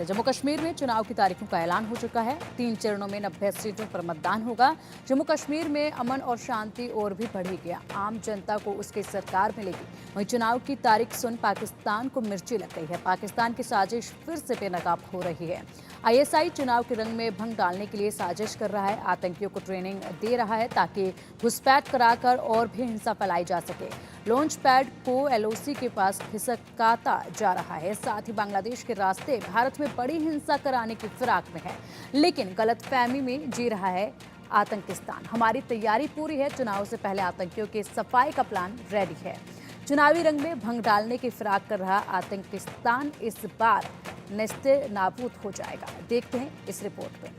जम्मू कश्मीर में चुनाव की तारीखों का ऐलान हो चुका है। 3 चरणों में 90 सीटों पर मतदान होगा। जम्मू कश्मीर में अमन और शांति और भी बढ़ेगी। आम जनता को उसकी सरकार मिलेगी। वहीं चुनाव की तारीख सुन पाकिस्तान को मिर्ची लग गई है। पाकिस्तान की साजिश फिर से बेनकाब हो रही है। आईएसआई चुनाव के रंग में भंग डालने के लिए साजिश कर रहा है। आतंकियों को ट्रेनिंग दे रहा है ताकि घुसपैठ कराकर और भी हिंसा फैलाई जा सके। लॉन्च पैड को एलओसी के पास खिसकाता जा रहा है। साथ ही बांग्लादेश के रास्ते भारत में बड़ी हिंसा कराने की फिराक में है, लेकिन गलतफहमी में जी रहा है आतंकिस्तान। हमारी तैयारी पूरी है। चुनाव से पहले आतंकियों की सफाई का प्लान रेडी है। चुनावी रंग में भंग डालने की फिराक कर रहा आतंकिस्तान इस बार नेस्ते नाबूद हो जाएगा। देखते हैं इस रिपोर्ट में।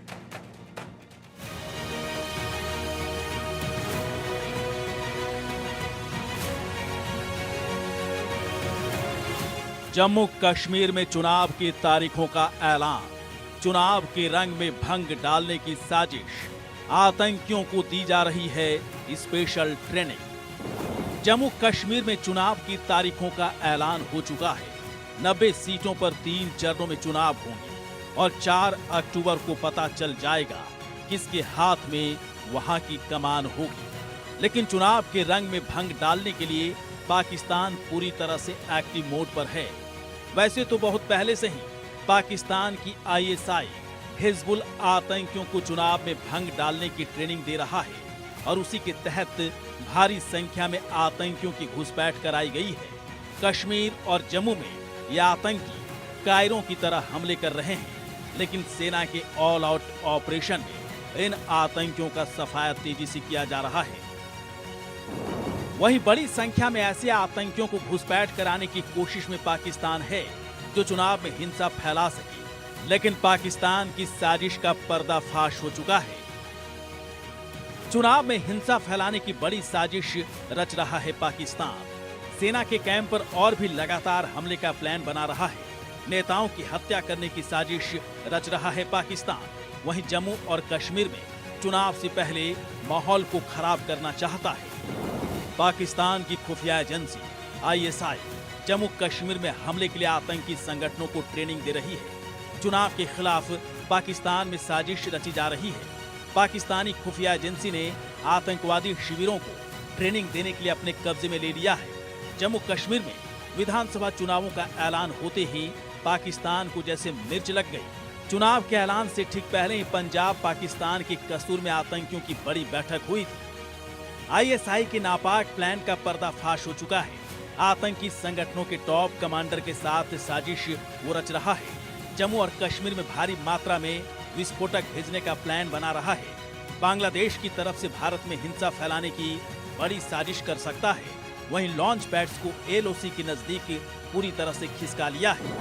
जम्मू कश्मीर में चुनाव की तारीखों का ऐलान, चुनाव के रंग में भंग डालने की साजिश, आतंकियों को दी जा रही है स्पेशल ट्रेनिंग। जम्मू कश्मीर में चुनाव की तारीखों का ऐलान हो चुका है। 90 सीटों पर 3 चरणों में चुनाव होंगे और 4 अक्टूबर को पता चल जाएगा किसके हाथ में वहां की कमान होगी। लेकिन चुनाव के रंग में भंग डालने के लिए पाकिस्तान पूरी तरह से एक्टिव मोड पर है। वैसे तो बहुत पहले से ही पाकिस्तान की आईएसआई हिजबुल आतंकियों को चुनाव में भंग डालने की ट्रेनिंग दे रहा है और उसी के तहत भारी संख्या में आतंकियों की घुसपैठ कराई गई है। कश्मीर और जम्मू में ये आतंकी कायरों की तरह हमले कर रहे हैं, लेकिन सेना के ऑल आउट ऑपरेशन में इन आतंकियों का सफाया तेजी से किया जा रहा है। वहीं बड़ी संख्या में ऐसे आतंकियों को घुसपैठ कराने की कोशिश में पाकिस्तान है जो चुनाव में हिंसा फैला सके, लेकिन पाकिस्तान की साजिश का पर्दाफाश हो चुका है। चुनाव में हिंसा फैलाने की बड़ी साजिश रच रहा है पाकिस्तान। सेना के कैंप पर और भी लगातार हमले का प्लान बना रहा है। नेताओं की हत्या करने की साजिश रच रहा है पाकिस्तान। वहीं जम्मू और कश्मीर में चुनाव से पहले माहौल को खराब करना चाहता है। पाकिस्तान की खुफिया एजेंसी आईएसआई जम्मू कश्मीर में हमले के लिए आतंकी संगठनों को ट्रेनिंग दे रही है। चुनाव के खिलाफ पाकिस्तान में साजिश रची जा रही है। पाकिस्तानी खुफिया एजेंसी ने आतंकवादी शिविरों को ट्रेनिंग देने के लिए अपने कब्जे में ले लिया है। जम्मू कश्मीर में विधानसभा चुनावों का ऐलान होते ही पाकिस्तान को जैसे मिर्च लग गई। चुनाव के ऐलान से ठीक पहले ही पंजाब पाकिस्तान के कसूर में आतंकियों की बड़ी बैठक हुई थी। आईएसआई के नापाक प्लान का पर्दाफाश हो चुका है। आतंकी संगठनों के टॉप कमांडर के साथ साजिश वो रच रहा है। जम्मू और कश्मीर में भारी मात्रा में विस्फोटक भेजने का प्लान बना रहा है। बांग्लादेश की तरफ से भारत में हिंसा फैलाने की बड़ी साजिश कर सकता है। वहीं लॉन्च पैड्स को एलओसी के नजदीक पूरी तरह से खिसका लिया है।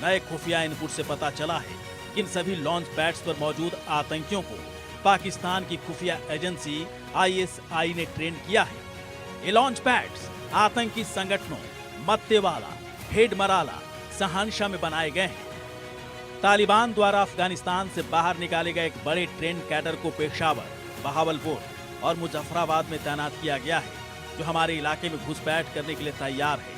नए खुफिया इनपुट से पता चला है कि इन सभी लॉन्च पैड्स पर मौजूद आतंकियों को पाकिस्तान की खुफिया एजेंसी आईएसआई ने ट्रेन किया है। ये लॉन्च पैड्स आतंकी संगठनों मत्तेवाला, हेडमराला, सहानशाह में बनाए गए हैं। तालिबान द्वारा अफगानिस्तान से बाहर निकाले गए एक बड़े ट्रेन कैडर को पेशावर, बहावलपुर और मुजफ्फराबाद में तैनात किया गया है, जो हमारे इलाके में घुसपैठ करने के लिए तैयार है।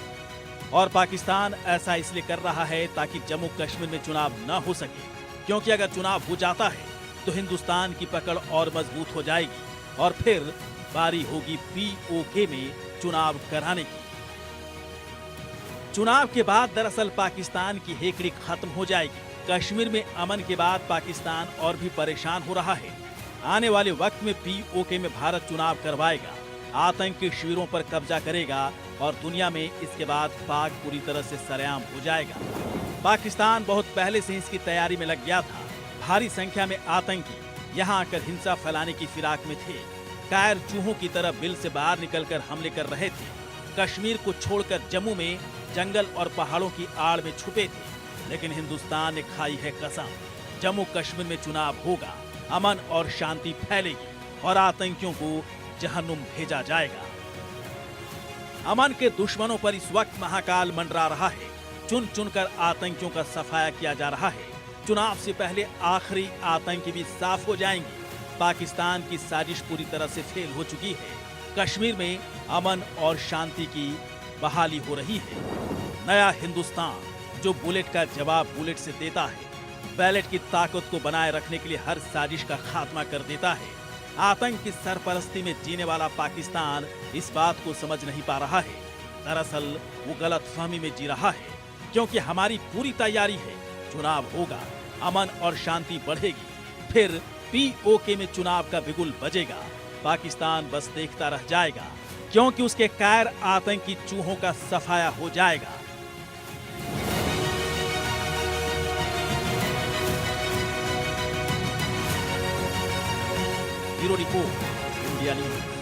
और पाकिस्तान ऐसा इसलिए कर रहा है ताकि जम्मू कश्मीर में चुनाव न हो सके, क्योंकि अगर चुनाव हो जाता है तो हिंदुस्तान की पकड़ और मजबूत हो जाएगी और फिर बारी होगी पीओके में चुनाव कराने की। चुनाव के बाद दरअसल पाकिस्तान की हेकड़ी खत्म हो जाएगी। कश्मीर में अमन के बाद पाकिस्तान और भी परेशान हो रहा है। आने वाले वक्त में पीओके में भारत चुनाव करवाएगा, आतंकी शिविरों पर कब्जा करेगा और दुनिया में इसके बाद पाक पूरी तरह से सरेआम हो जाएगा। पाकिस्तान बहुत पहले से इसकी तैयारी में लग गया था। भारी संख्या में आतंकी यहां आकर हिंसा फैलाने की फिराक में थे। कायर चूहों की तरह बिल से बाहर निकलकर हमले कर रहे थे। कश्मीर को छोड़कर जम्मू में जंगल और पहाड़ों की आड़ में छुपे थे। लेकिन हिंदुस्तान ने खाई है कसम, जम्मू कश्मीर में चुनाव होगा, अमन और शांति फैलेगी और आतंकियों को जहन्नुम भेजा जाएगा। अमन के दुश्मनों पर इस वक्त महाकाल मंडरा रहा है। चुन चुनकर आतंकियों का सफाया किया जा रहा है। चुनाव से पहले आखिरी आतंकी भी साफ हो जाएंगे। पाकिस्तान की साजिश पूरी तरह से फेल हो चुकी है। कश्मीर में अमन और शांति की बहाली हो रही है। नया हिंदुस्तान जो बुलेट का जवाब बुलेट से देता है, बैलेट की ताकत को बनाए रखने के लिए हर साजिश का खात्मा कर देता है। आतंक की सरपरस्ती में जीने वाला पाकिस्तान इस बात को समझ नहीं पा रहा है। दरअसल वो गलतफहमी में जी रहा है, क्योंकि हमारी पूरी तैयारी है, चुनाव होगा, अमन और शांति बढ़ेगी, फिर पीओके में चुनाव का बिगुल बजेगा। पाकिस्तान बस देखता रह जाएगा, क्योंकि उसके कायर आतंकी चूहों का सफाया हो जाएगा। Bureau report, India news.